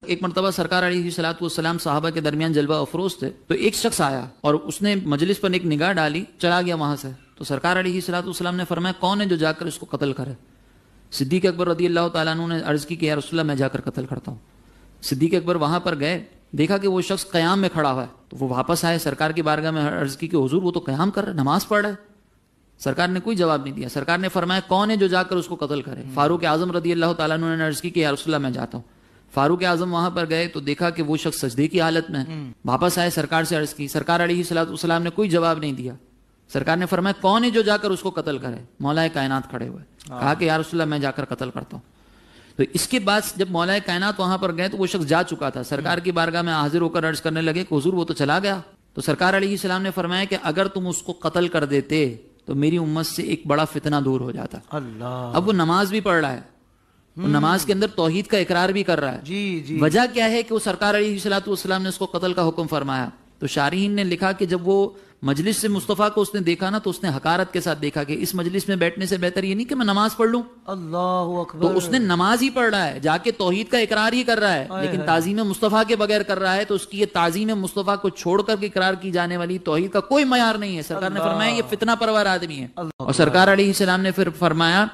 ایک مرتبہ سرکار علیہ السلام صحابہ کے درمیان جلوہ افروز تھے، تو ایک شخص آیا اور اس نے مجلس پر ایک نگاہ ڈالی، چلا گیا وہاں سے. تو سرکار علیہ السلام نے فرمایا کون ہے جو جا کر اس کو قتل کرے؟ صدیق اکبر رضی اللہ تعالیٰ عنہ نے عرض کی کہ یا رسول اللہ میں جا کر قتل کرتا ہوں. صدیق اکبر وہاں پر گئے، دیکھا کہ وہ شخص قیام میں کھڑا ہوا ہے، تو وہ واپس آئے، سرکار کی بارگاہ میں عرض کی کہ حضور وہ تو قیام کر رہا ہے، نماز پڑھ رہا ہے. سرکار نے کوئی جواب نہیں دیا. سرکار نے فرمایا کون ہے جو جا کر اس کو قتل کرے؟ فاروق اعظم رضی اللہ تعالیٰ عنہ نے عرض کی کہ یا رسول اللہ میں جاتا ہوں. فاروق اعظم وہاں پر گئے تو دیکھا کہ وہ شخص سجدے کی حالت میں، واپس آئے، سرکار سے عرض کی. سرکار علیہ السلام نے کوئی جواب نہیں دیا. سرکار نے فرمایا کون ہے جو جا کر اس کو قتل کرے؟ مولا کائنات کھڑے ہوئے، کہا کہ یا رسول اللہ میں جا کر قتل کرتا ہوں. تو اس کے بعد جب مولا کائنات وہاں پر گئے تو وہ شخص جا چکا تھا. سرکار کی بارگاہ میں حاضر ہو کر عرض کرنے لگے کہ حضور وہ تو چلا گیا. تو سرکار علیہ السلام نے فرمایا کہ اگر تم اس کو قتل کر دیتے تو میری امت سے ایک بڑا فتنہ دور ہو جاتا. اللہ. اب وہ نماز بھی پڑھ رہا ہے، وہ نماز کے اندر توحید کا اقرار بھی کر رہا ہے. جی. وجہ کیا ہے کہ وہ سرکار علیہ السلام نے اس کو قتل کا حکم فرمایا؟ تو شارحین نے لکھا کہ جب وہ مجلس سے مصطفیٰ کو اس نے دیکھا نا تو اس نے حقارت کے ساتھ دیکھا کہ اس مجلس میں بیٹھنے سے بہتر یہ نہیں کہ میں نماز پڑھ لوں. اللہ اکبر. تو اس نے نماز ہی پڑھ رہا ہے، جا کے توحید کا اقرار ہی کر رہا ہے، لیکن تعظیم مصطفیٰ کے بغیر کر رہا ہے. تو اس کی یہ تعظیم مصطفیٰ کو چھوڑ کر کے اقرار کی جانے والی توحید کا کوئی معیار نہیں ہے. سرکار نے فرمایا یہ فتنہ پرور آدمی ہے. اور سرکار علیہ السلام نے پھر فرمایا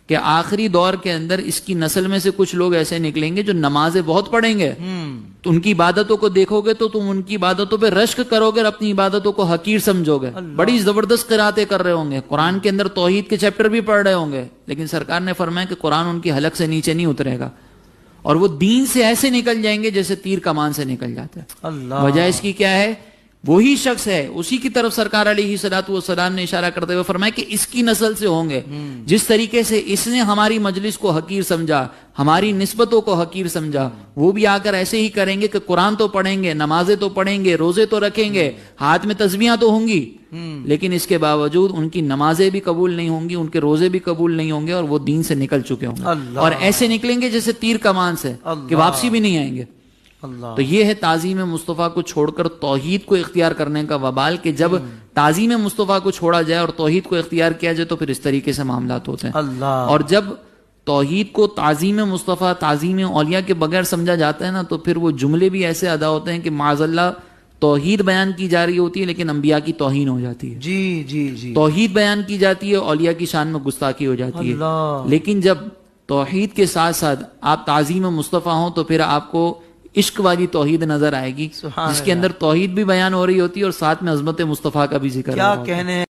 کہ آخری دور کے اندر اس کی نسل میں سے کچھ لوگ ایسے نکلیں گے جو نمازیں بہت پڑھیں گے، تو ان کی عبادتوں کو دیکھو گے تو تم ان کی عبادتوں پہ رشک کرو گے اور اپنی عبادتوں کو حقیر سمجھو گے. بڑی زبردست قراتیں کر رہے ہوں گے، قرآن کے اندر توحید کے چیپٹر بھی پڑھ رہے ہوں گے، لیکن سرکار نے فرمایا کہ قرآن ان کی حلق سے نیچے نہیں اترے گا اور وہ دین سے ایسے نکل جائیں گے جیسے تیر کمان سے نکل جاتا ہے. وجہ اس کی کیا ہے؟ وہی شخص ہے، اسی کی طرف سرکار علیہ السلام نے اشارہ کرتے ہوئے فرمایا کہ اس کی نسل سے ہوں گے. جس طریقے سے اس نے ہماری مجلس کو حقیر سمجھا، ہماری نسبتوں کو حقیر سمجھا، وہ بھی آ کر ایسے ہی کریں گے کہ قرآن تو پڑھیں گے، نمازیں تو پڑھیں گے، روزے تو رکھیں گے، ہاتھ میں تسبیحاں تو ہوں گی، لیکن اس کے باوجود ان کی نمازیں بھی قبول نہیں ہوں گی، ان کے روزے بھی قبول نہیں ہوں گے اور وہ دین سے نکل چکے ہوں گے اور ایسے نکلیں گے جیسے تیر کمان سے کہ واپسی بھی نہیں آئیں گے. تو یہ ہے تعظیم مصطفیٰ کو چھوڑ کر توحید کو اختیار کرنے کا وبال، کہ جب تعظیم مصطفیٰ کو چھوڑا جائے اور توحید کو اختیار کیا جائے تو پھر اس طریقے سے معاملات ہوتے ہیں. اور جب توحید کو تعظیم مصطفیٰ، تعظیم اولیاء کے بغیر سمجھا جاتا ہے نا تو پھر وہ جملے بھی ایسے ادا ہوتے ہیں کہ معاذ اللہ توحید بیان کی جا رہی ہوتی ہے لیکن انبیاء کی توہین ہو جاتی ہے. جی. توحید بیان کی جاتی ہے، اولیاء کی شان میں گستاخی ہو جاتی ہے. لیکن جب توحید کے ساتھ ساتھ آپ تعظیم مصطفیٰ ہوں تو پھر آپ کو عشق والی توحید نظر آئے گی، جس کے اندر توحید بھی بیان ہو رہی ہوتی ہے اور ساتھ میں عظمت مصطفیٰ کا بھی ذکر. کیا کہنے